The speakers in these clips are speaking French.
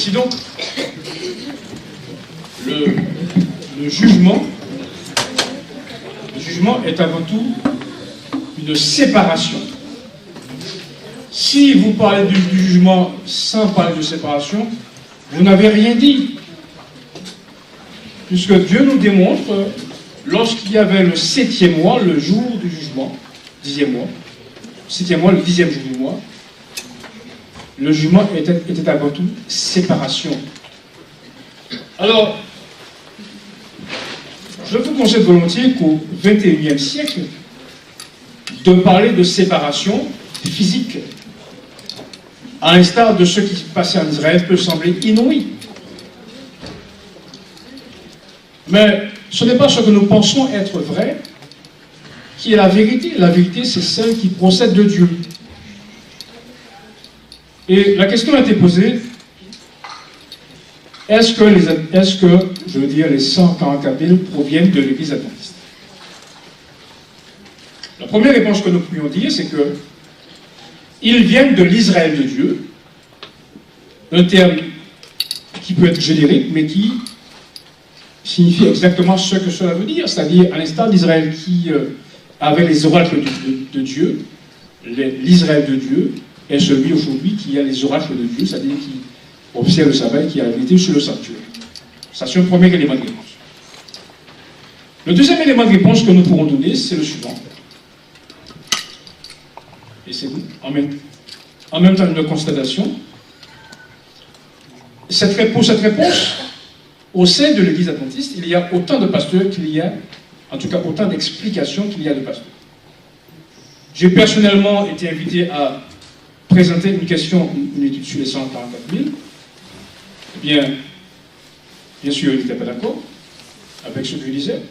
Voici donc le jugement. Le jugement est avant tout une séparation. Si vous parlez du jugement sans parler de séparation, vous n'avez rien dit. Puisque Dieu nous démontre, lorsqu'il y avait le 7e mois, le jour du jugement, 10e mois, 7e mois, le 10e jour du mois, le jugement était avant tout séparation. Alors, je vous conseille volontiers qu'au XXIe siècle, de parler de séparation physique, à l'instar de ce qui se passait en Israël, peut sembler inouï. Mais ce n'est pas ce que nous pensons être vrai qui est la vérité. La vérité, c'est celle qui procède de Dieu. Et la question a été posée, est-ce que, je veux dire, les 144 000 proviennent de l'Église adventiste? La première réponse que nous pourrions dire, c'est que ils viennent de l'Israël de Dieu, un terme qui peut être générique, mais qui signifie exactement ce que cela veut dire, c'est-à-dire à l'instar d'Israël qui avait les oracles de Dieu, l'Israël de Dieu est celui aujourd'hui qui a les oracles de Dieu, c'est-à-dire qui observe le sabbat et qui a la vérité sur le sanctuaire. Ça, c'est un premier élément de réponse. Le deuxième élément de réponse que nous pourrons donner, c'est le suivant. Et c'est en même temps une constatation. Pour cette réponse, au sein de l'Église adventiste, il y a autant de pasteurs qu'il y a, en tout cas autant d'explications qu'il y a de pasteurs. J'ai personnellement été invité à présenter une étude sur les 144 000. Eh bien sûr, il n'était pas d'accord avec ce que je disais,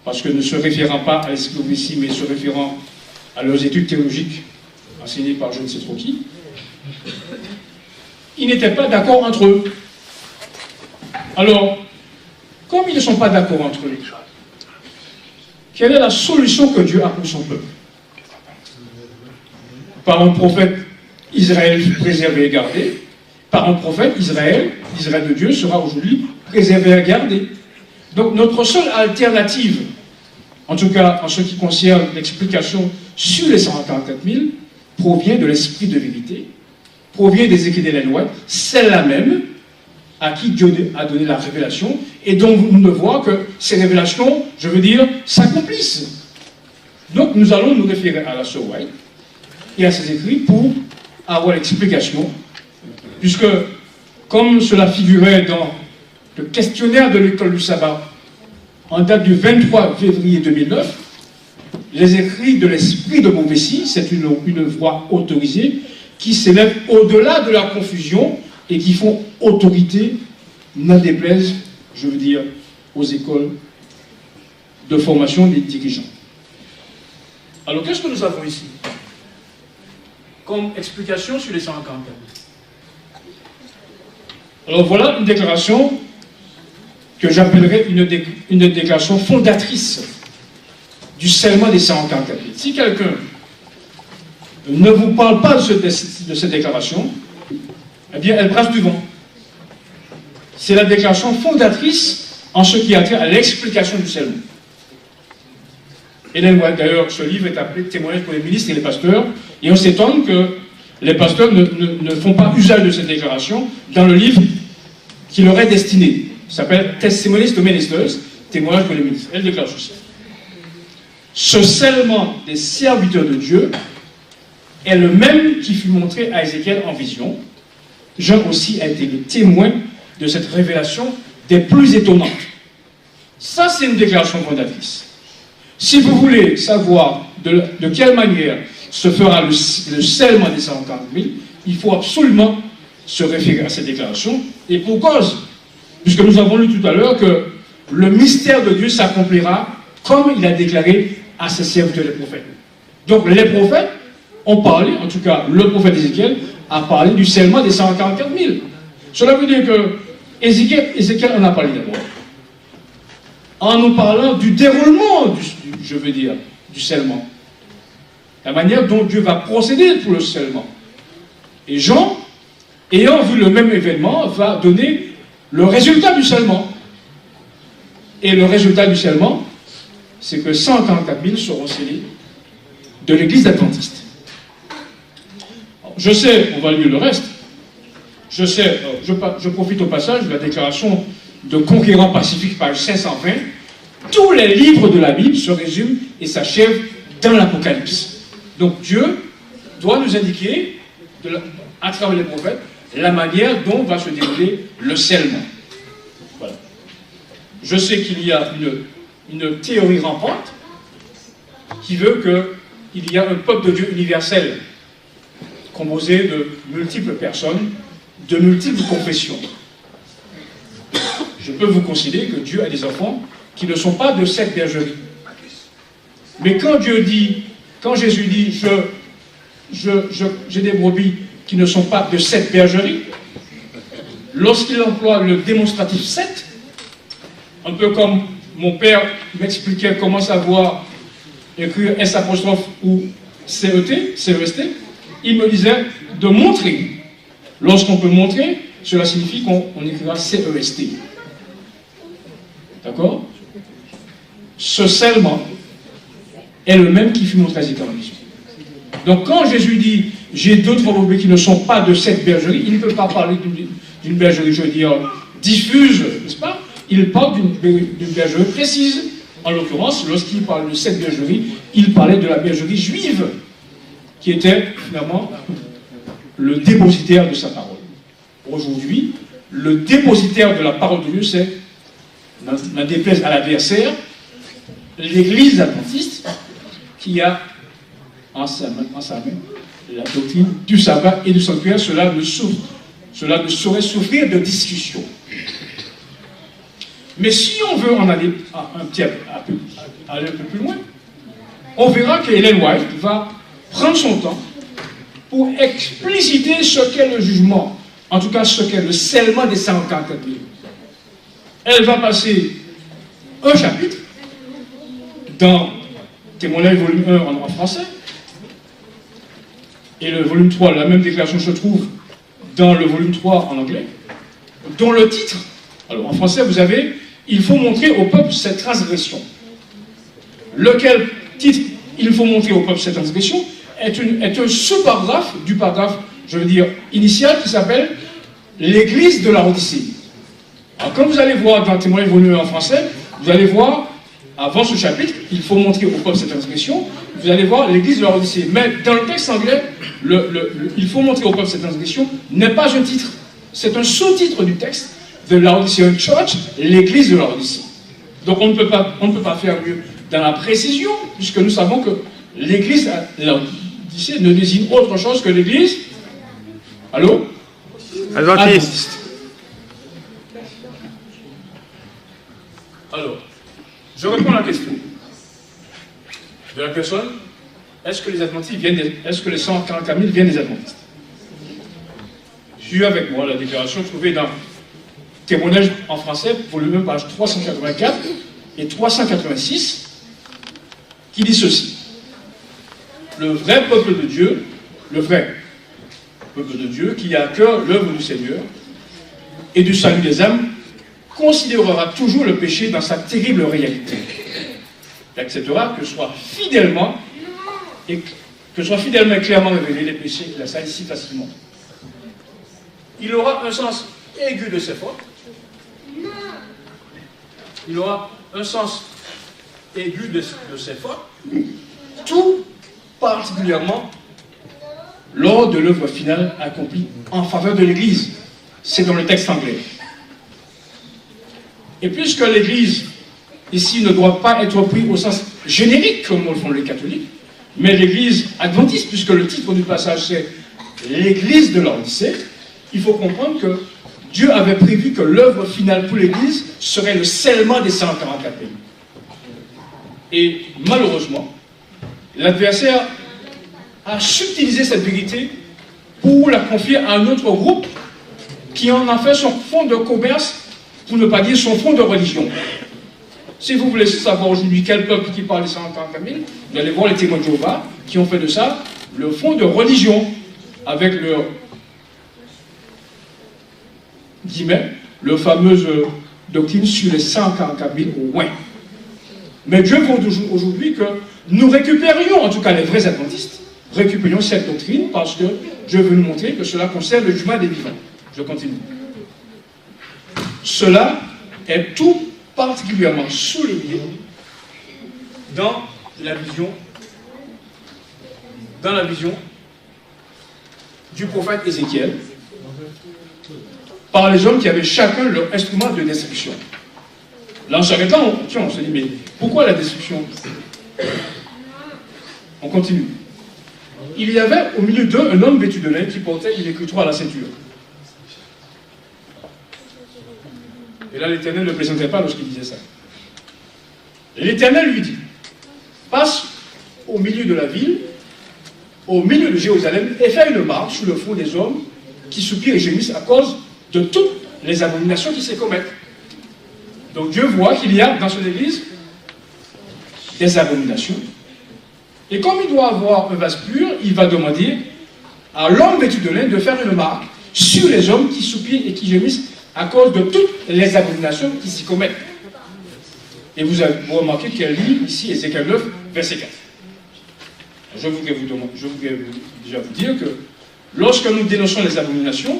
parce que ne se référant pas à l'encyclopédie, mais se référant à leurs études théologiques enseignées par je ne sais trop qui, ils n'étaient pas d'accord entre eux. Alors, comme ils ne sont pas d'accord entre eux, quelle est la solution que Dieu a pour son peuple? Par un prophète, Israël fut préservé et gardé. Par un prophète, l'Israël de Dieu sera aujourd'hui préservé et gardé. Donc notre seule alternative, en tout cas en ce qui concerne l'explication sur les 144 000, provient de l'esprit de vérité, provient d'Ézéchiel et White, celle-là même à qui Dieu a donné la révélation, et dont nous ne voyons que ces révélations, je veux dire, s'accomplissent. Donc nous allons nous référer à la sœur White et à ses écrits pour avoir l'explication, puisque, comme cela figurait dans le questionnaire de l'école du sabbat, en date du 23 février 2009, les écrits de l'esprit de Montbécy, c'est une voix autorisée, qui s'élève au-delà de la confusion et qui font autorité, n'en déplaise, je veux dire, aux écoles de formation des dirigeants. Alors, qu'est-ce que nous avons ici comme explication sur les 144 000? Alors, voilà une déclaration que j'appellerais une déclaration fondatrice du scellement des 144 000. Si quelqu'un ne vous parle pas de cette déclaration, eh bien, elle brasse du vent. C'est la déclaration fondatrice en ce qui a trait à l'explication du scellement. Et d'ailleurs, ce livre est appelé Témoignage pour les ministres et les pasteurs, et on s'étonne que les pasteurs ne font pas usage de cette déclaration dans le livre qui leur est destiné. Il s'appelle Testimonies to Ministers, Témoignage pour les ministres. Elle déclare ceci. Ce scellement des serviteurs de Dieu est le même qui fut montré à Ézéchiel en vision. Jean aussi a été le témoin de cette révélation des plus étonnantes. Ça, c'est une déclaration fondatrice. Si vous voulez savoir de quelle manière se fera le scellement des 140 000, il faut absolument se référer à cette déclaration, et pour cause, puisque nous avons lu tout à l'heure que le mystère de Dieu s'accomplira comme il a déclaré à ses serviteurs les prophètes. Donc les prophètes ont parlé, en tout cas le prophète Ézéchiel a parlé du scellement des 144 000. Cela veut dire que Ézéchiel en a parlé d'abord, en nous parlant du déroulement, du scellement. La manière dont Dieu va procéder pour le scellement. Et Jean ayant vu le même événement, va donner le résultat du scellement. Et le résultat du scellement, c'est que 144 000 seront scellés de l'église adventiste. Je sais, on va lire le reste, je sais, je profite au passage de la déclaration de Conquérant Pacifique, page 520, tous les livres de la Bible se résument et s'achèvent dans l'Apocalypse. Donc Dieu doit nous indiquer, à travers les prophètes, la manière dont va se dérouler le scellement. Voilà. Je sais qu'il y a une théorie rampante qui veut qu'il y a un peuple de Dieu universel composé de multiples personnes, de multiples confessions. Je peux vous considérer que Dieu a des enfants qui ne sont pas de cette bergerie. Mais quand Jésus dit j'ai des brebis qui ne sont pas de cette bergerie, lorsqu'il emploie le démonstratif 7, un peu comme mon père m'expliquait comment savoir écrire S' ou CEST, il me disait de montrer. Lorsqu'on peut montrer, cela signifie qu'on écrira CEST. D'accord? Ce scellement est le même qui fut montré à cette vision. Donc quand Jésus dit j'ai d'autres brebis qui ne sont pas de cette bergerie, il ne peut pas parler d'une bergerie, je veux dire, diffuse, n'est-ce pas? Il parle d'une bergerie précise. En l'occurrence, lorsqu'il parle de cette bergerie, il parlait de la bergerie juive, qui était finalement le dépositaire de sa parole. Aujourd'hui, le dépositaire de la parole de Dieu, c'est, n'en déplaise à l'adversaire, l'Église adventiste, qui a en sa main la doctrine du sabbat et du sanctuaire. Cela ne saurait souffrir de discussion. Mais si on veut en aller aller un peu plus loin, on verra que Ellen White va prendre son temps pour expliciter ce qu'est le jugement, en tout cas ce qu'est le scellement des 144 000. Elle va passer un chapitre dans Témoignage volume 1 en français, et le volume 3, la même déclaration se trouve dans le volume 3 en anglais, dont le titre, alors en français vous avez « Il faut montrer au peuple cette transgression ». Lequel titre « Il faut montrer au peuple cette transgression » est un sous-paragraphe du paragraphe, je veux dire, initial qui s'appelle « L'Église de la Odyssée ». Alors quand vous allez voir dans Témoignage volume 1 en français, vous allez voir, avant ce chapitre, « Il faut montrer au peuple cette transgression », vous allez voir l'Église de la Odyssée. Mais dans le texte anglais, il faut montrer au peuple cette transgression n'est pas un titre, c'est un sous-titre du texte de la Laodicean Church, l'Église de la Odyssée. Donc on ne peut pas faire mieux dans la précision, puisque nous savons que l'Église de la Odyssée ne désigne autre chose que l'Église, allô, adventiste. Alors, je réponds à la question de la personne: est-ce que les adventistes est-ce que les 144 000 viennent des adventistes? J'ai eu avec moi la déclaration trouvée dans Témoignage en français, volume 1, page 384 et 386, qui dit ceci: le vrai peuple de Dieu, le vrai peuple de Dieu, qui a à cœur l'œuvre du Seigneur et du salut des âmes, considérera toujours le péché dans sa terrible réalité. Il acceptera que soit fidèlement et clairement révélé les péchés qu'il a salis si facilement. Il aura un sens aigu de ses fautes. Il aura un sens aigu de ses fautes, tout particulièrement lors de l'œuvre finale accomplie en faveur de l'Église. C'est dans le texte anglais. Et puisque l'Église, ici, ne doit pas être pris au sens générique, comme le font les catholiques, mais l'Église adventiste, puisque le titre du passage c'est l'Église de l'Odyssée, il faut comprendre que Dieu avait prévu que l'œuvre finale pour l'Église serait le scellement des 144 pays. Et malheureusement, l'adversaire a subtilisé cette vérité pour la confier à un autre groupe qui en a fait son fonds de commerce, pour ne pas dire son fonds de religion. Si vous voulez savoir aujourd'hui quel peuple qui parle des 144 000, vous allez voir les témoins de Jéhovah qui ont fait de ça le fonds de religion avec guillemets, la fameuse doctrine sur les 144 000 au moins. Mais Dieu veut aujourd'hui que nous récupérions, en tout cas les vrais adventistes, récupérions cette doctrine parce que Dieu veut nous montrer que cela concerne le jugement des vivants. Je continue. Cela est tout particulièrement souligné dans la vision du prophète Ézéchiel par les hommes qui avaient chacun leur instrument de destruction. Là, en s'arrêtant, on se dit, mais pourquoi la destruction? On continue. Il y avait au milieu d'eux un homme vêtu de lin qui portait une écriture à la ceinture. Et là, l'Éternel ne plaisantait pas lorsqu'il disait ça. L'Éternel lui dit, passe au milieu de la ville, au milieu de Jérusalem, et fais une marche sur le front des hommes qui soupirent et gémissent à cause de toutes les abominations qui s'y commettent. Donc Dieu voit qu'il y a dans son église des abominations. Et comme il doit avoir un vase pur, il va demander à l'homme vêtu de lin de faire une marque sur les hommes qui soupirent et qui gémissent à cause de toutes les abominations qui s'y commettent. Et vous remarquez qu'elle lit ici Ézéchiel 9, verset 4. Je voudrais déjà vous dire que lorsque nous dénonçons les abominations,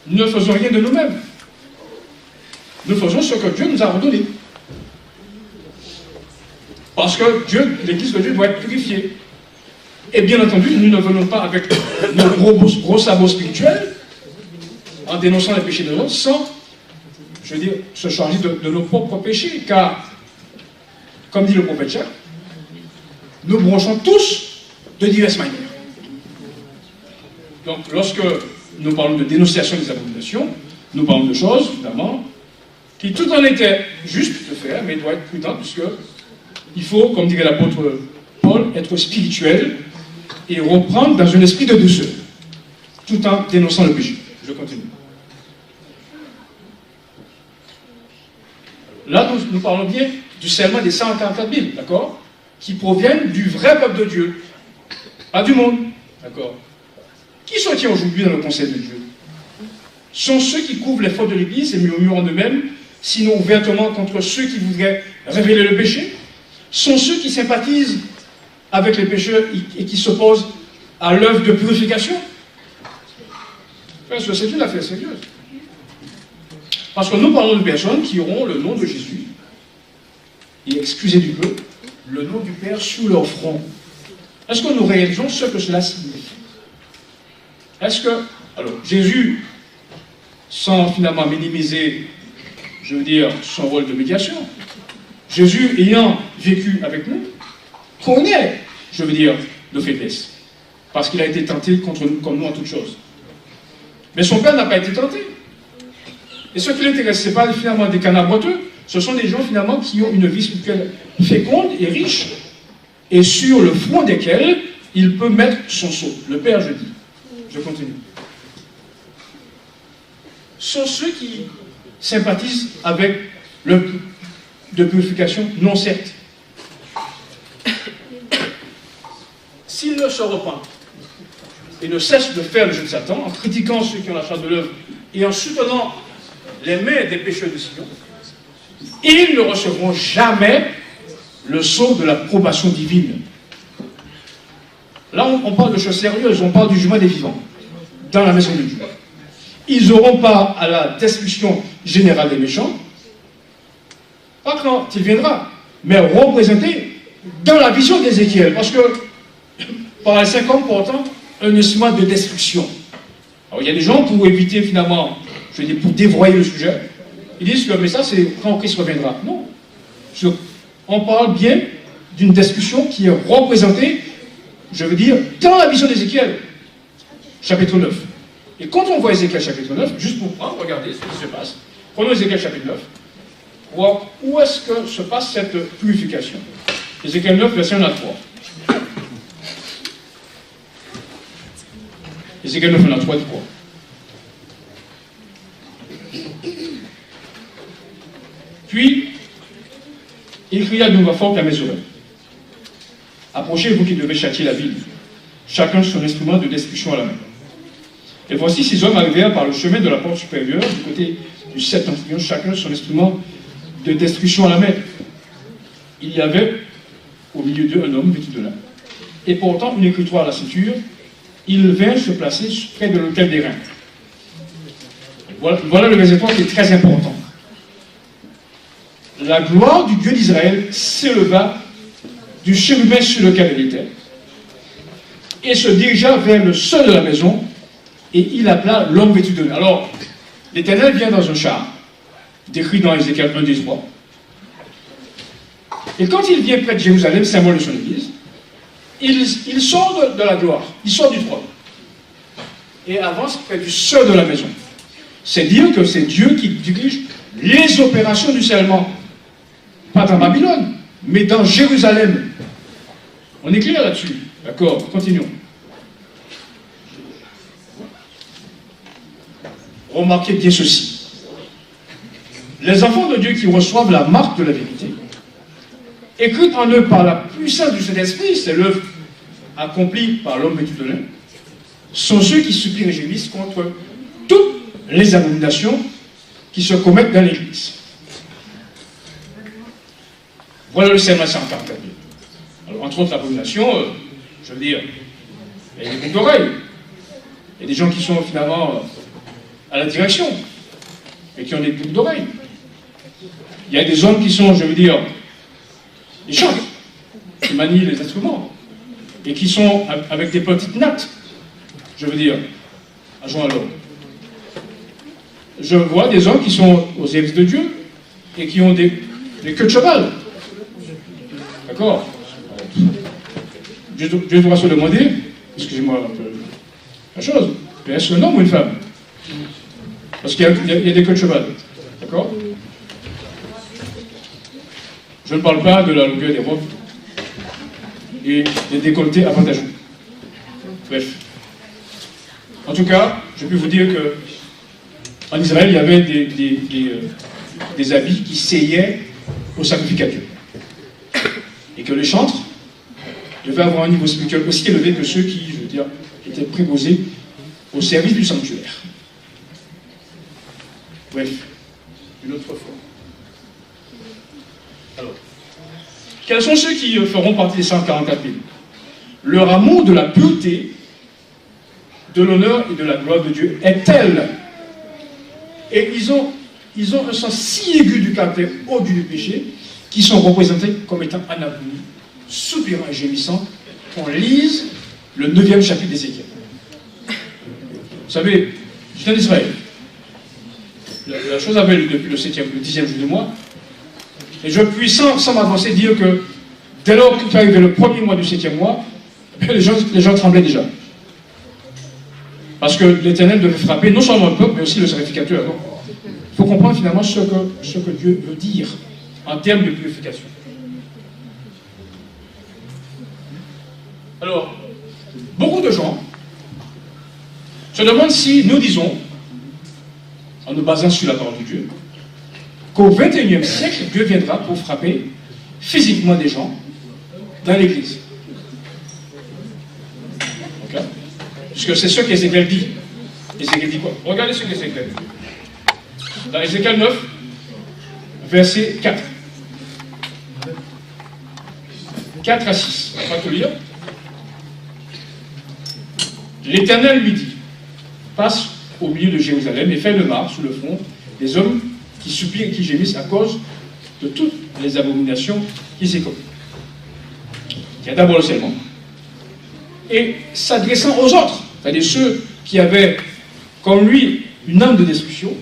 nous ne faisons rien de nous-mêmes. Nous faisons ce que Dieu nous a ordonné. Parce que l'Église de Dieu doit être purifiée. Et bien entendu, nous ne venons pas avec nos gros sabots spirituels en dénonçant les péchés de l'autre sans, je veux dire, se charger de nos propres péchés. Car, comme dit le prophète Jacques, nous bronchons tous de diverses manières. Donc, lorsque nous parlons de dénonciation des abominations, nous parlons de choses, évidemment, qui tout en étaient justes de faire, mais doivent être prudents, puisque il faut, comme dirait l'apôtre Paul, être spirituel et reprendre dans un esprit de douceur, tout en dénonçant le péché. Je continue. Là, nous parlons bien du serment des 144 000, d'accord, qui proviennent du vrai peuple de Dieu, pas du monde, d'accord. Qui se tient aujourd'hui dans le conseil de Dieu? Sont ceux qui couvrent les fautes de l'Église et murmurent en eux-mêmes, sinon ouvertement contre ceux qui voudraient révéler le péché? Sont ceux qui sympathisent avec les pécheurs et qui s'opposent à l'œuvre de purification? Parce que c'est une affaire sérieuse. Parce que nous parlons de personnes qui auront le nom de Jésus, et excusez du peu, le nom du Père sur leur front. Est-ce que nous réalisons ce que cela signifie? Est-ce que, alors, Jésus, sans finalement minimiser, je veux dire, son rôle de médiation, Jésus, ayant vécu avec nous, connaît, je veux dire, nos faiblesses. Parce qu'il a été tenté contre nous, comme nous en toutes choses. Mais son Père n'a pas été tenté. Et ce qui l'intéresse, ce n'est pas finalement des canards boiteux, ce sont des gens finalement qui ont une vie spirituelle féconde et riche, et sur le front desquels il peut mettre son sceau. Le Père, je dis. Je continue. Sont ceux qui sympathisent avec le de purification? Non, certes. S'ils ne se repentent et ne cessent de faire le jeu de Satan, en critiquant ceux qui ont la charge de l'œuvre et en soutenant les mains des pécheurs de Sion, ils ne recevront jamais le sceau de l'approbation divine. Là, on parle de choses sérieuses, on parle du jugement des vivants dans la maison de Dieu. Ils n'auront pas à la destruction générale des méchants, pas quand il viendra, mais représenté dans la vision d'Ézéchiel, parce que par les 5 hommes portant un instrument de destruction. Alors il y a des gens pour éviter finalement, je veux dire, pour dévoyer le sujet, ils disent que mais ça c'est quand Christ reviendra. Non. On parle bien d'une destruction qui est représentée, je veux dire, dans la vision d'Ézéchiel, chapitre 9. Et quand on voit Ézéchiel chapitre 9, juste pour prendre, regardez ce qui se passe. Prenons Ézéchiel chapitre 9. Voir où est-ce que se passe cette purification. Ézéchiel 9, verset 1 à 3. Ézéchiel 9, 1 à 3, dit quoi? Puis, il cria d'une voix forte à mes oreilles. Approchez, vous qui devez châtier la ville, chacun son instrument de destruction à la main. Et voici ces hommes arrivèrent par le chemin de la porte supérieure, du côté du septentrion, chacun son instrument de destruction à la main. Il y avait au milieu d'eux un homme vêtu de lin, et portant une écritoire à la ceinture, il vint se placer près de l'autel des reins. Voilà le verset 3 qui est très important. La gloire du Dieu d'Israël s'éleva du chérubin sur lequel elle était, et se dirigea vers le seuil de la maison, et il appela l'homme vêtu de lin. Alors, l'Éternel vient dans un char, décrit dans Ézéchiel 1, 2, 3. Et quand il vient près de Jérusalem, symbole de son église, il sort de la gloire, il sort du trône, et avance près du seuil de la maison. C'est dire que c'est Dieu qui dirige les opérations du scellement. Pas dans Babylone, mais dans Jérusalem. On est clair là-dessus. D'accord, continuons. Remarquez bien ceci. Les enfants de Dieu qui reçoivent la marque de la vérité, écrite en eux par la puissance du Saint-Esprit, c'est l'œuvre accomplie par l'homme vêtu de lin, sont ceux qui supplient et gémissent contre toutes les abominations qui se commettent dans l'Église. Voilà le serment 144. Alors, entre autres abominations, je veux dire, il y a des boucles d'oreilles. Il y a des gens qui sont finalement à la direction, et qui ont des boucles d'oreilles. Il y a des hommes qui sont, je veux dire, des chantres, qui manient les instruments, et qui sont avec des petites nattes, je veux dire, à joint à l'homme. Je vois des hommes qui sont aux services de Dieu, et qui ont des queues de cheval. D'accord? Dieu doit se demander, excusez-moi un peu la chose, est-ce un homme ou une femme? Parce qu'il y a des queues de cheval. D'accord? Je ne parle pas de la longueur des robes et des décolletés avantageux. Bref. En tout cas, je peux vous dire que en Israël, il y avait des habits qui seyaient au sacrificateur. Et que les chantres devaient avoir un niveau spirituel aussi élevé que ceux qui, je veux dire, étaient préposés au service du sanctuaire. Bref, une autre fois. Alors, quels sont ceux qui feront partie des 144 000? Leur amour de la pureté, de l'honneur et de la gloire de Dieu est tel. Et ils ont un sens si aigu du caractère odieux du péché, qui sont représentés comme étant en agonie, soupirant et gémissant, qu'on lise le 9e chapitre d'Ézéchiel. Vous savez, j'étais en Israël. La chose avait lieu depuis le 10e jour du mois. Et je puis, sans m'avancer, dire que dès lors qu'il arrivait le premier mois du 7e mois, les gens tremblaient déjà. Parce que l'Éternel devait frapper non seulement le peuple, mais aussi le sacrificateur. Il faut comprendre finalement ce que Dieu veut dire en termes de purification. Alors, beaucoup de gens se demandent si nous disons, en nous basant sur la parole de Dieu, qu'au XXIe siècle, Dieu viendra pour frapper physiquement des gens dans l'Église. Okay? Puisque c'est ce qu'Ézéchiel dit. Ézéchiel dit quoi? Regardez ce qu'Ézéchiel dit. Dans Ézéchiel 9, verset 4. 4 à 6. On va te lire. L'Éternel lui dit, passe au milieu de Jérusalem et fais le marche sous le front des hommes qui supplient et qui gémissent à cause de toutes les abominations qui s'y commettent. Il y a d'abord le serment. Et s'adressant aux autres, c'est-à-dire ceux qui avaient, comme lui, une âme de destruction,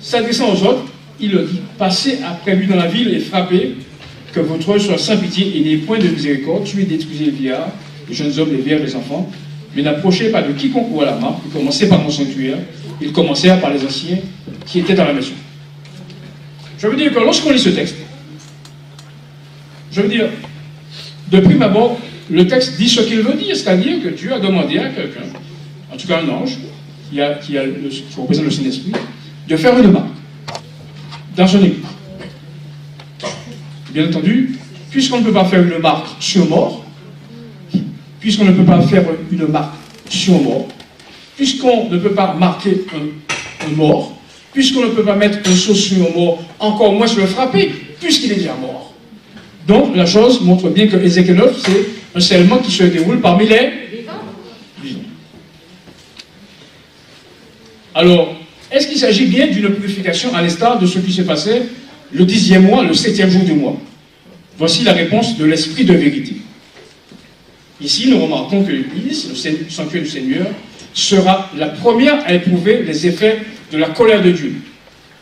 s'adressant aux autres, il leur dit, passez après lui dans la ville et frappez, que votre œil soit sans pitié et n'ayez point de miséricorde, tuez, détruisez les vieillards, les jeunes hommes, les vierges, les enfants, mais n'approchez pas de quiconque ou à la marque. Il commençait par mon sanctuaire, il commençait par les anciens qui étaient dans la maison. Je veux dire que lorsqu'on lit ce texte, je veux dire, de prime abord, le texte dit ce qu'il veut dire, c'est-à-dire que Dieu a demandé à quelqu'un, en tout cas un ange, qui représente le Saint-Esprit, de faire une marque dans son église. Bien entendu, puisqu'on ne peut pas faire une marque sur mort, puisqu'on ne peut pas faire une marque sur mort, puisqu'on ne peut pas marquer un mort, puisqu'on ne peut pas mettre un sceau sur un mort, encore moins se le frapper, puisqu'il est déjà mort. Donc la chose montre bien que Ézéchiel 9, c'est un scellement qui se déroule parmi les vivants. Alors, est-ce qu'il s'agit bien d'une purification à l'instar de ce qui se passait le 10e mois, le 7e jour du mois? Voici la réponse de l'Esprit de vérité. Ici, nous remarquons que l'Église, le sanctuaire du Seigneur, sera la première à éprouver les effets de la colère de Dieu.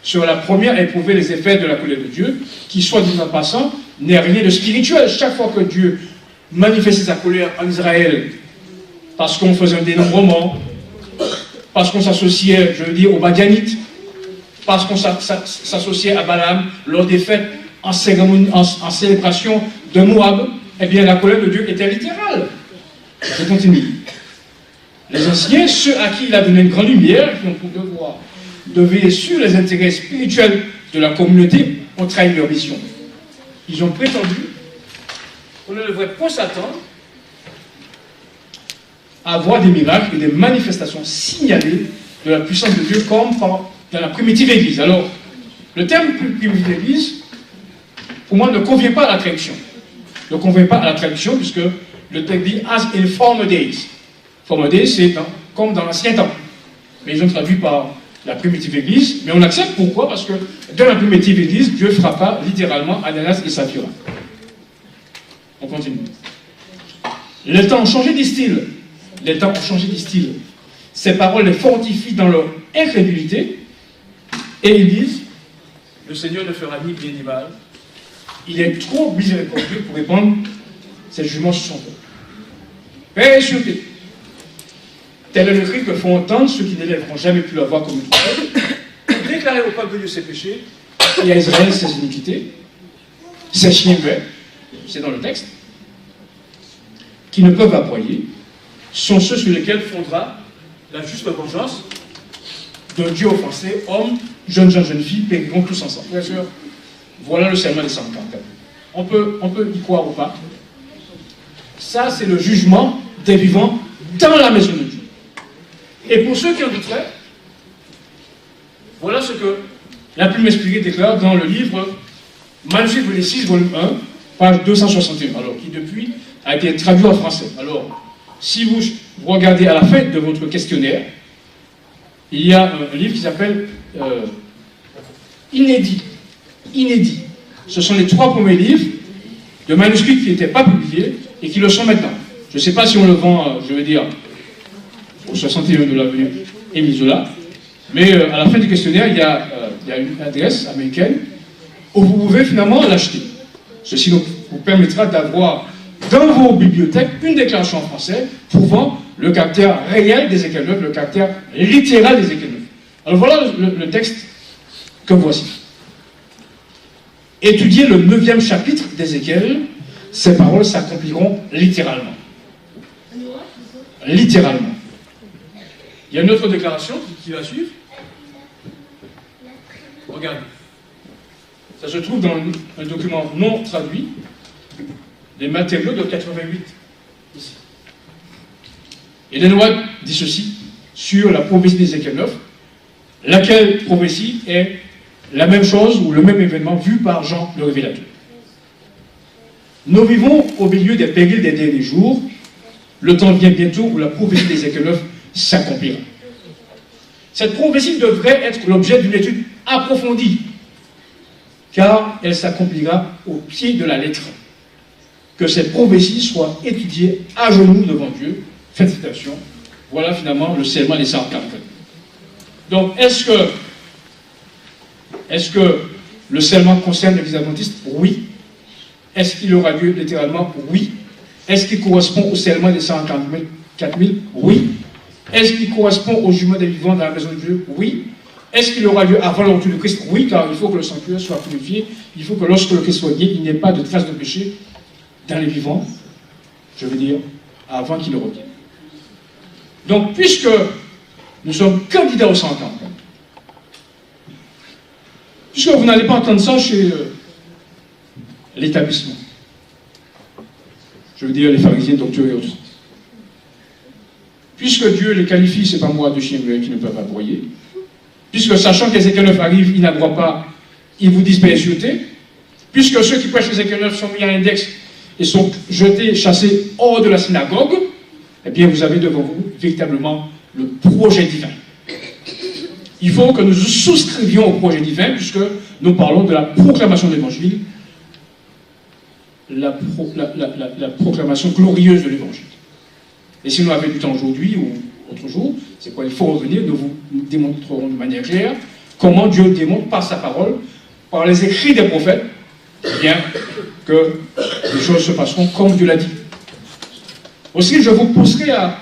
Sera la première à éprouver les effets de la colère de Dieu, qui, soit dit en passant, n'est rien de spirituel. Chaque fois que Dieu manifestait sa colère en Israël, parce qu'on faisait un dénombrement, parce qu'on s'associait, je veux dire, aux Madianites, parce qu'on s'associait à Balaam lors des fêtes en célébration de Moab, eh bien la colère de Dieu était littérale. Je continue. Les anciens, ceux à qui il a donné une grande lumière, qui ont pour devoir de veiller sur les intérêts spirituels de la communauté, ont trahi leur mission. Ils ont prétendu qu'on ne devrait pas s'attendre à voir des miracles et des manifestations signalées de la puissance de Dieu comme dans la primitive Église. Alors, le terme primitive Église, pour moi, ne convient pas à la traduction. Ne convient pas à la traduction, puisque le texte dit « as in former days ». Former days, c'est comme dans l'ancien temps. Mais ils ont traduit par la primitive Église, mais on accepte pourquoi? Parce que dans la primitive Église, Dieu frappa littéralement Ananias et Saphira. On continue. Les temps ont changé de style. Les temps ont changé de style. Ces paroles les fortifient dans leur incrédulité et ils disent « Le Seigneur ne fera ni bien ni mal. Il est trop miséricordieux pour répandre ses jugements sur son peuple. » Paix et sûreté. Tel est le cri que font entendre ceux qui n'élèveront jamais plus la voix comme une trompette, déclarer au peuple de Dieu ses péchés et à Israël ses iniquités, ses chiens muets, c'est dans le texte, qui ne peuvent aboyer, sont ceux sur lesquels fondera la juste vengeance de Dieu offensé, hommes, jeunes gens, jeunes filles, périront tous ensemble. Bien sûr, voilà le serment des 144. On peut y croire ou pas. Ça, c'est le jugement des vivants dans la maison de Dieu. Et pour ceux qui en douteraient, voilà ce que la plume inspirée déclare dans le livre Manuscrit des 6, volume 1, page 261, alors qui depuis a été traduit en français. Alors, si vous regardez à la fin de votre questionnaire, il y a un livre qui s'appelle Inédit. Inédit. Ce sont les 3 premiers livres de manuscrits qui n'étaient pas publiés et qui le sont maintenant. Je ne sais pas si on le vend, je veux dire, au 61 de l'avenue Émile Zola, mais à la fin du questionnaire, il y a une adresse américaine où vous pouvez finalement l'acheter. Ceci vous permettra d'avoir dans vos bibliothèques une déclaration en français prouvant le caractère réel d'Ézéchiel 9, le caractère littéral d'Ézéchiel 9. Alors voilà le texte que voici. Étudiez le 9e chapitre d'Ézéchiel, ces paroles s'accompliront littéralement. Littéralement. Il y a une autre déclaration qui va suivre. Regardez. Ça se trouve dans un document non traduit, des matériaux de 88, ici. Et Ellen White dit ceci sur la prophétie d'Ézéchiel 9, laquelle prophétie est la même chose ou le même événement vu par Jean le Révélateur. Nous vivons au milieu des périls des derniers jours. Le temps vient bientôt où la prophétie d'Ézéchiel 9 s'accomplira. Cette prophétie devrait être l'objet d'une étude approfondie, car elle s'accomplira au pied de la lettre. Que cette prophétie soit étudiée à genoux devant Dieu. Fin de citation. Voilà finalement le serment des 144. Donc, est-ce que le serment concerne l'Église adventiste? Oui. Est-ce qu'il aura lieu littéralement? Oui. Est-ce qu'il correspond au serment des 144 000? Oui. Est-ce qu'il correspond au jugement des vivants dans la maison de Dieu? Oui. Est-ce qu'il aura lieu avant le retour de Christ? Oui, car il faut que le sanctuaire soit purifié. Il faut que lorsque le Christ soit guéri, il n'y ait pas de trace de péché dans les vivants. Je veux dire, avant qu'il le revienne. Donc, puisque nous sommes candidats au 144, puisque vous n'allez pas entendre ça chez l'établissement, je veux dire les pharisiens, docteurs et autres, puisque Dieu les qualifie, c'est pas moi, de chiens muets qui ne peuvent pas broyer, puisque sachant qu'Ézéchiel 9 arrive, ils n'aboient pas, ils vous disent persuter, puisque ceux qui prêchent Ézéchiel 9 sont mis à l'index et sont jetés, chassés hors de la synagogue, eh bien vous avez devant vous véritablement le projet divin. Il faut que nous souscrivions au projet divin, puisque nous parlons de la proclamation de l'Évangile, la proclamation glorieuse de l'Évangile. Et si nous avons du temps aujourd'hui ou autre jour, c'est quoi? Il faut revenir, nous vous démontrerons de manière claire comment Dieu démontre par sa parole, par les écrits des prophètes, eh bien, que les choses se passeront comme Dieu l'a dit. Aussi, je vous pousserai à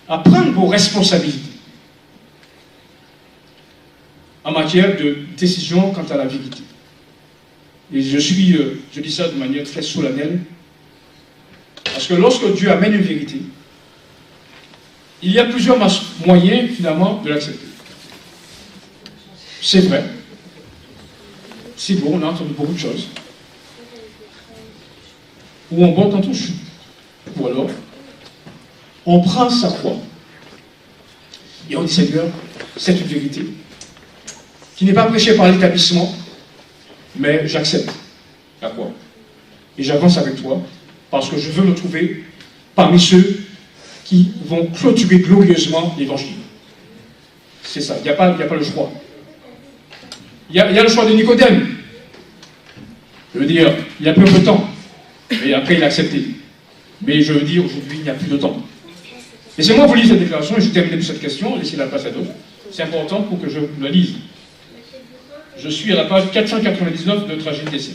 prendre vos responsabilités en matière de décision quant à la vérité. Et je dis ça de manière très solennelle, parce que lorsque Dieu amène une vérité, il y a plusieurs moyens, finalement, de l'accepter. C'est vrai. C'est bon, on a entendu beaucoup de choses. Ou on botte en touche. Ou alors, on prend sa croix. Et on dit, Seigneur, c'est une vérité qui n'est pas prêchée par l'établissement, mais j'accepte la croix. Et j'avance avec toi, parce que je veux me trouver parmi ceux qui vont clôturer glorieusement l'Évangile. C'est ça, il n'y a pas le choix. Il y a le choix de Nicodème. Je veux dire, il a pris un peu de temps, et après il a accepté. Mais je veux dire, aujourd'hui, il n'y a plus de temps. Laissez-moi vous lire cette déclaration, et je termine cette question, laissez la place à d'autres. C'est important pour que je la lise. Je suis à la page 499 de Trajet d'essai.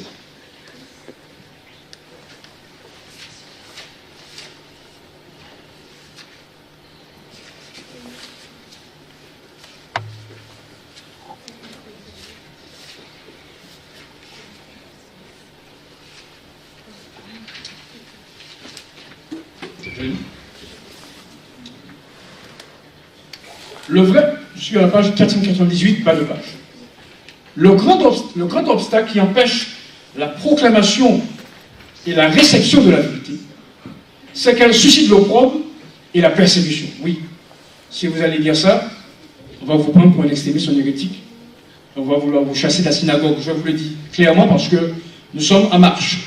Le vrai, je suis à la page 498, bas de page. Le grand obstacle qui empêche la proclamation et la réception de la vérité, c'est qu'elle suscite l'opprobre et la persécution. Oui, si vous allez dire ça, on va vous prendre pour un extrémiste, un hérétique. On va vouloir vous chasser de la synagogue, je vous le dis clairement, parce que nous sommes en marche.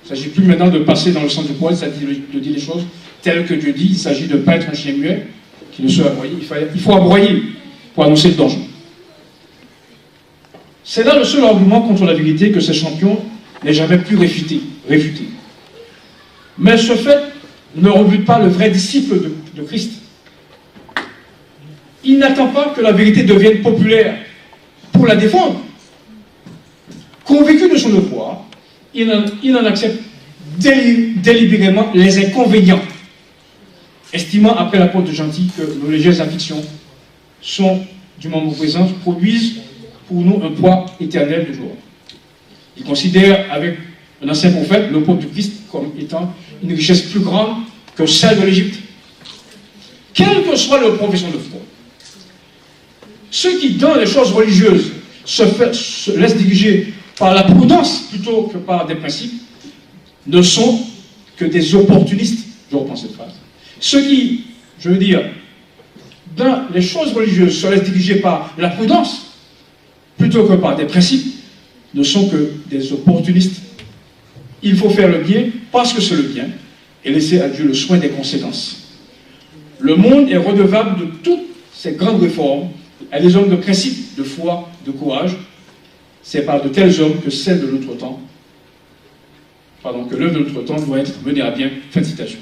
Il ne s'agit plus maintenant de passer dans le sens du poil, c'est-à-dire de dire les choses telles que Dieu dit. Il s'agit de ne pas être un chien muet qui ne se aboyer. Il faut aboyer pour annoncer le danger. C'est là le seul argument contre la vérité que ces champions n'aient jamais pu réfuter. Mais ce fait ne rebute pas le vrai disciple de Christ. Il n'attend pas que la vérité devienne populaire pour la défendre. Convaincu de son devoir, il en accepte délibérément les inconvénients, estimant après l'apôtre de Gentil que nos légères afflictions sont, du moment présent, produisent pour nous un poids éternel de joie. Il considère avec un ancien prophète l'apôtre du Christ comme étant une richesse plus grande que celle de l'Égypte. Quelle que soit leur profession de foi, ceux qui, dans les choses religieuses, se laissent diriger par la prudence plutôt que par des principes, ne sont que des opportunistes. Je reprends cette phrase. Ceux qui, je veux dire, dans les choses religieuses, se laissent diriger par la prudence plutôt que par des principes, ne sont que des opportunistes. Il faut faire le bien parce que c'est le bien et laisser à Dieu le soin des conséquences. Le monde est redevable de toutes ces grandes réformes à des hommes de principe, de foi, de courage. C'est par de tels hommes que celle de notre temps, que l'œuvre de notre temps doit être menée à bien. Fin de citation.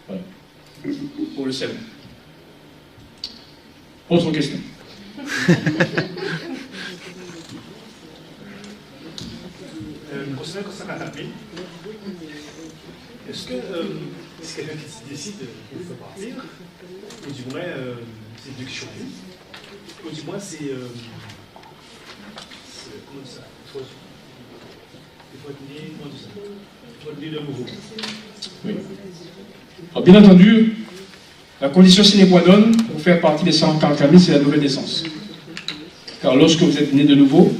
Voilà. Pour le sermon. Autre question. Concernant ça m'a appelé, est-ce que c'est quelqu'un qui décide de partir, ou du moins c'est Dieu qui choisit, ou du moins c'est comment ça, il faut être né, comment ça, il faut être né de nouveau. Oui. Alors, bien entendu, la condition sine qua non pour faire partie des 140 000, c'est la nouvelle naissance. Car lorsque vous êtes né de nouveau,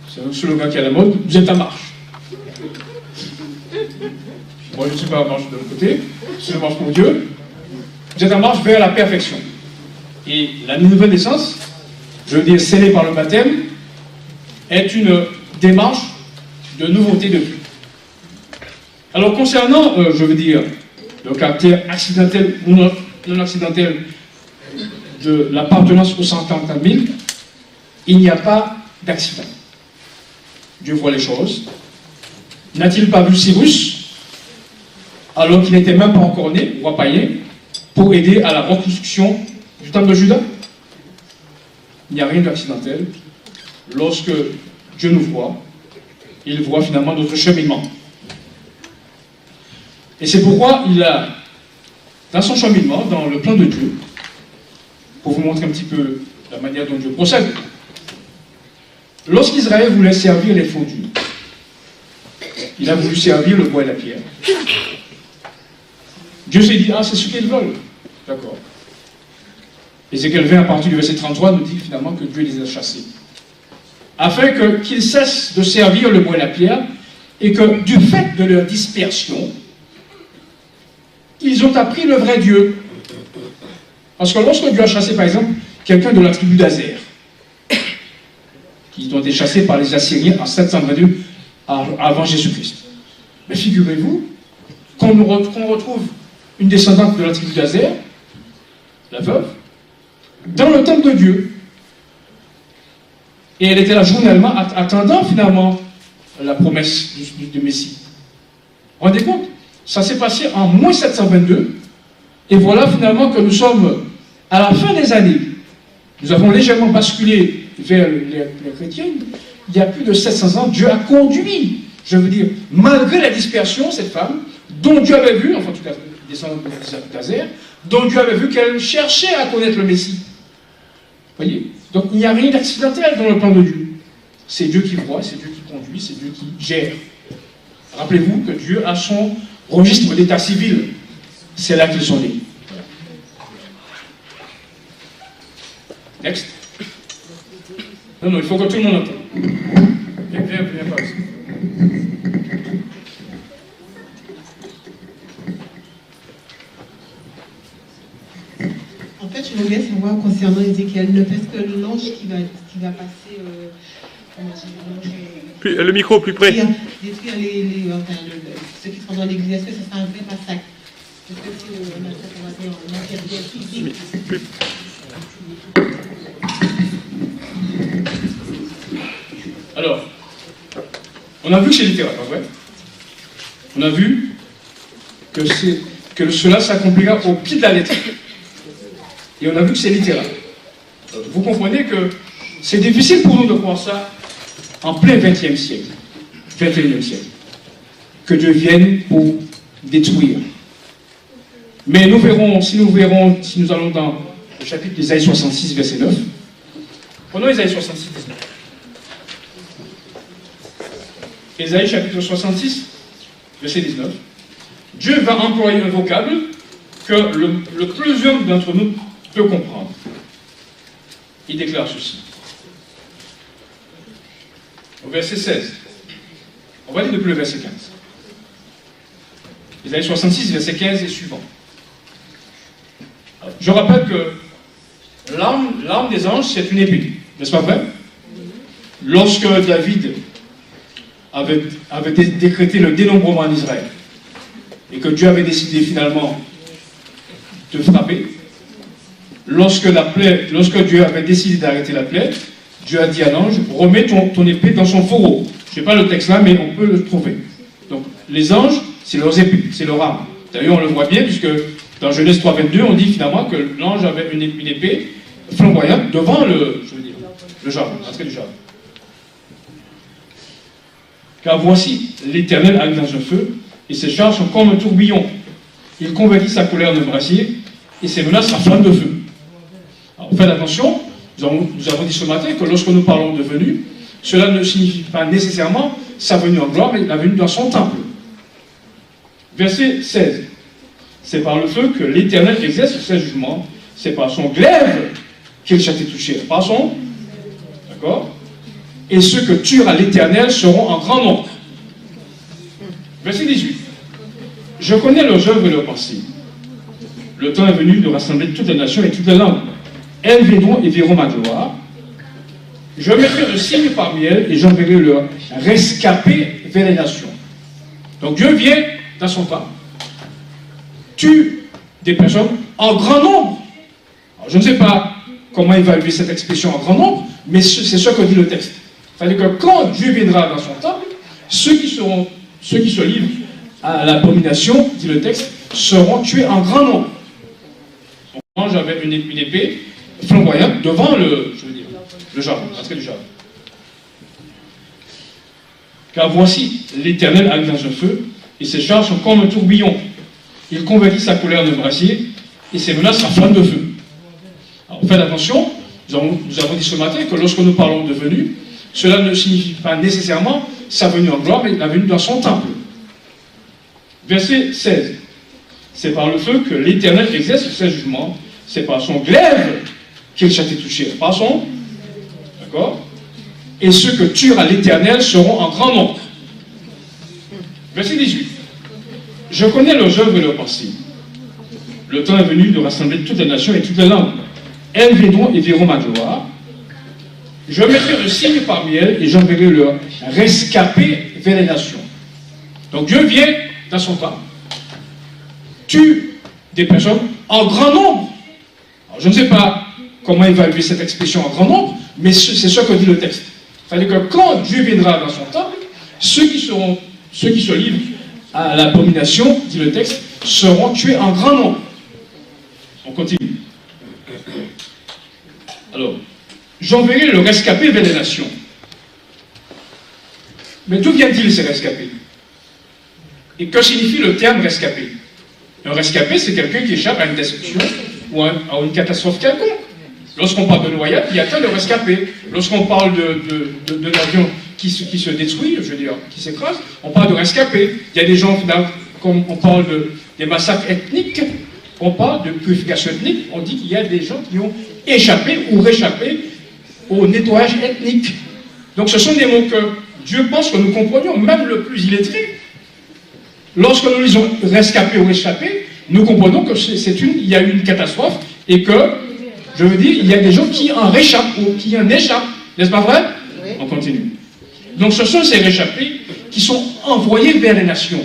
c'est un slogan qui est à la mode, vous êtes en marche. Bon, je ne suis pas en marche de l'autre côté, je suis en marche pour Dieu. Vous êtes en marche vers la perfection. Et la nouvelle naissance, je veux dire scellée par le baptême, est une démarche de nouveauté de vie. Alors concernant, je veux dire, le caractère accidentel ou non accidentel de l'appartenance aux 144 000, il n'y a pas d'accident. Dieu voit les choses. N'a-t-il pas vu Cyrus, alors qu'il n'était même pas encore né, roi païen, pour aider à la reconstruction du temple de Juda? Il n'y a rien d'accidentel. Lorsque Dieu nous voit, il voit finalement notre cheminement. Et c'est pourquoi il a, dans son cheminement, dans le plan de Dieu, pour vous montrer un petit peu la manière dont Dieu procède, lorsqu'Israël voulait servir les faux dieux, il a voulu servir le bois et la pierre. Dieu s'est dit, ah, c'est ce qu'ils veulent. D'accord. Ézéchiel 20, à partir du verset 33, nous dit finalement que Dieu les a chassés. Afin qu'ils cessent de servir le bois et la pierre, et que du fait de leur dispersion, ils ont appris le vrai Dieu. Parce que lorsque Dieu a chassé, par exemple, quelqu'un de la tribu d'Azer, qui ont été chassés par les Assyriens en 722 avant Jésus-Christ. Mais figurez-vous qu'on retrouve une descendante de la tribu d'Azer, la veuve, dans le temple de Dieu. Et elle était là journellement attendant finalement la promesse du Messie. Vous vous rendez compte? Ça s'est passé en moins 722. Et voilà finalement que nous sommes à la fin des années. Nous avons légèrement basculé vers les chrétiens. Il y a plus de 700 ans, Dieu a conduit, je veux dire, malgré la dispersion, cette femme, dont Dieu avait vu, enfin en tout cas, descendante d'Azer, dont Dieu avait vu qu'elle cherchait à connaître le Messie. Vous voyez? Donc il n'y a rien d'accidentel dans le plan de Dieu. C'est Dieu qui voit, c'est Dieu qui conduit, c'est Dieu qui gère. Rappelez-vous que Dieu a son registre d'état civil. C'est là qu'ils sont nés. Next. Non, il faut que tout le monde entende. Viens par ici. En fait, je voulais savoir concernant Ézéchiel 9, est-ce que l'ange qui va passer, le micro plus près. Détruire ceux qui sont dans l'église, est-ce que ce sera un vrai massacre? Est-ce que c'est un massacre, on va dire, en intérieur physique? Alors, on a vu que c'est littéral, pas vrai? On a vu que cela s'accomplira au pied de la lettre. Et on a vu que c'est littéral. Vous comprenez que c'est difficile pour nous de croire ça en plein 20e siècle, 21e siècle. Que Dieu vienne pour détruire. Mais nous verrons, si nous allons dans le chapitre d'Ésaïe 66, verset 9. Prenons Ésaïe 66, 19. Ésaïe chapitre 66, verset 19. Dieu va employer un vocable que le plus jeune d'entre nous peut comprendre. Il déclare ceci. Au verset 16. On va lire depuis le verset 15. Ésaïe 66, verset 15 et suivant. Alors, je rappelle que l'arme des anges, c'est une épée. N'est-ce pas vrai? Lorsque David avait décrété le dénombrement en Israël, et que Dieu avait décidé finalement de frapper, lorsque Dieu avait décidé d'arrêter la plaie, Dieu a dit à l'ange, remets ton épée dans son fourreau. Je n'ai pas le texte là, mais on peut le trouver. Donc, les anges, c'est leurs épées, c'est leur arme. D'ailleurs, on le voit bien, puisque dans Genèse 3, 22, on dit finalement que l'ange avait une épée flamboyante devant le jardin, l'entrée du jardin. Car voici, l'Éternel arrive dans un feu, et ses charges sont comme un tourbillon. Il convertit sa colère en un brasier, et ses menaces en flamme de feu. Alors, faites attention, nous avons dit ce matin que lorsque nous parlons de venue, cela ne signifie pas nécessairement sa venue en gloire, mais la venue dans son temple. Verset 16. C'est par le feu que l'Éternel exerce ses jugements, c'est par son glaive qu'il châtie tout chair. Par son. D'accord? Et ceux que tuera l'Éternel seront en grand nombre. Verset 18. Je connais leurs œuvres et leurs pensées. Le temps est venu de rassembler toutes les nations et toutes les langues. Elles viendront et verront ma gloire. Je mettrai un signe parmi elles et j'enverrai leur rescapé vers les nations. Donc Dieu vient dans son temps, tue des personnes en grand nombre. Alors, je ne sais pas comment évaluer cette expression en grand nombre, mais c'est ce que dit le texte. C'est-à-dire que quand Dieu viendra dans son temple, ceux qui se livrent à l'abomination, dit le texte, seront tués en grand nombre. Donc, j'avais une épée flamboyante devant le jardin, l'entrée du jardin. Car voici, l'Éternel arrive dans un feu, et ses chars sont comme un tourbillon. Il convertit sa colère en un brasier, et ses menaces en flamme de feu. Alors, faites attention, nous avons dit ce matin que lorsque nous parlons de venue, cela ne signifie pas nécessairement sa venue en gloire, mais la venue dans son temple. Verset 16. C'est par le feu que l'Éternel exerce ses jugements, c'est par son glaive qu'il châtie tout chair. Par son. D'accord? Et ceux que tuera l'Éternel seront en grand nombre. Verset 18. Je connais leurs œuvres et leurs pensées. Le temps est venu de rassembler toutes les nations et toutes les langues. Elles viendront et verront ma gloire. Je mettrai un signe parmi elles et j'enverrai leur rescapé vers les nations. Donc Dieu vient dans son temps, tue des personnes en grand nombre. Alors, je ne sais pas comment évaluer cette expression en grand nombre, mais c'est ce que dit le texte. C'est-à-dire que quand Dieu viendra dans son temple, ceux qui se livrent à l'abomination, dit le texte, seront tués en grand nombre. On continue. Alors, j'enverrai le rescapé vers les nations. Mais d'où vient-il ces rescapés? Et que signifie le terme rescapé? Un rescapé, c'est quelqu'un qui échappe à une destruction ou à une catastrophe quelconque. Lorsqu'on parle de noyade, il y a plein de rescapés. Lorsqu'on parle de l'avion qui se détruit, je veux dire, qui s'écrase, on parle de rescapés. Il y a des gens, comme on parle des massacres ethniques, on parle de purification ethnique, on dit qu'il y a des gens qui ont échappé ou réchappé au nettoyage ethnique. Donc ce sont des mots que Dieu pense que nous comprenions, même le plus illettré. Lorsque nous lisons rescapé ou échappé, nous comprenons qu'il y a eu une catastrophe et que, je veux dire, il y a des gens qui en réchappent ou qui en échappent. N'est-ce pas vrai? Oui. On continue. Donc ce sont ces réchappés qui sont envoyés vers les nations.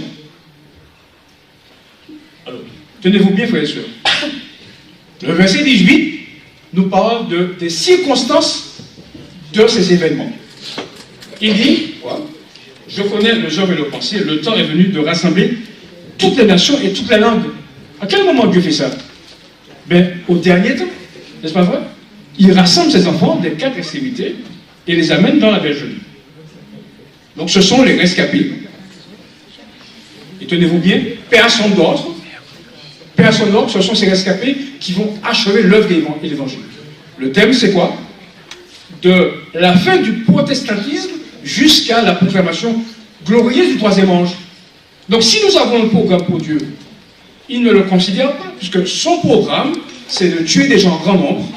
Alors, tenez-vous bien, frères et sœurs. Le verset 18 nous parle des circonstances de ces événements. Il dit, voilà, je connais le œuvre et le pensée, le temps est venu de rassembler toutes les nations et toutes les langues. À quel moment Dieu fait ça? Ben, au dernier temps, n'est-ce pas vrai? Il rassemble ses enfants des 4 extrémités et les amène dans la bergerie. Donc ce sont les rescapés. Et tenez-vous bien, personne d'autre. Personne d'autre, ce sont ces rescapés qui vont achever l'œuvre et l'évangile. Le thème, c'est quoi? De la fin du protestantisme jusqu'à la proclamation glorieuse du 3e ange. Donc si nous avons un programme pour Dieu, il ne le considère pas, puisque son programme, c'est de tuer des gens en grand nombre.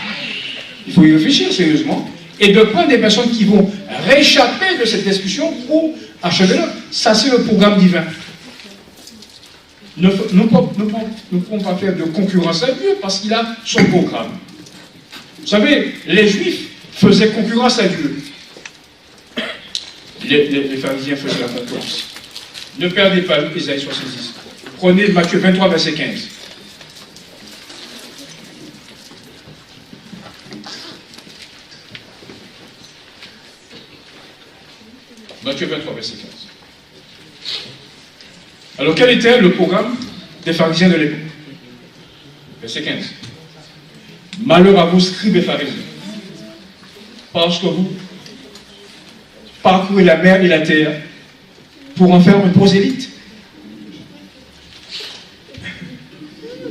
Il faut y réfléchir sérieusement, et de prendre des personnes qui vont réchapper de cette discussion pour achever l'œuvre. Ça, c'est le programme divin. Nous ne pouvons pas faire de concurrence à Dieu parce qu'il a son programme. Vous savez, les Juifs faisaient concurrence à Dieu. Les pharisiens faisaient la concurrence. Ne perdez pas Isaïe 66. Prenez Matthieu 23, verset 15. Matthieu 23, verset 15. Alors, quel était le programme des pharisiens de l'époque? Verset 15. Malheur à vous, scribes et pharisiens, parce que vous parcourez la mer et la terre pour en faire un prosélyte.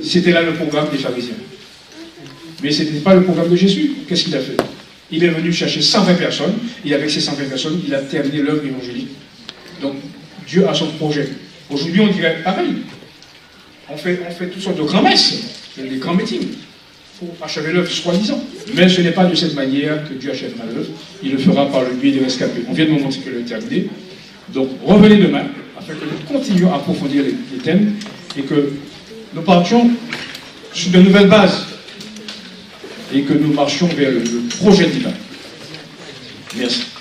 C'était là le programme des pharisiens. Mais ce n'était pas le programme de Jésus. Qu'est-ce qu'il a fait? Il est venu chercher 120 personnes, et avec ces 120 personnes, il a terminé l'œuvre évangélique. Donc, Dieu a son projet. Aujourd'hui, on dirait pareil. On fait toutes sortes de grands-messes, des grands meetings, pour achever l'œuvre, soi-disant. Mais ce n'est pas de cette manière que Dieu achèvera l'œuvre. Il le fera par le biais des rescapés. On vient de me montrer que l'œuvre est terminée. Donc, revenez demain, afin que nous continuions à approfondir les thèmes et que nous partions sur de nouvelles bases et que nous marchions vers le projet divin. Merci.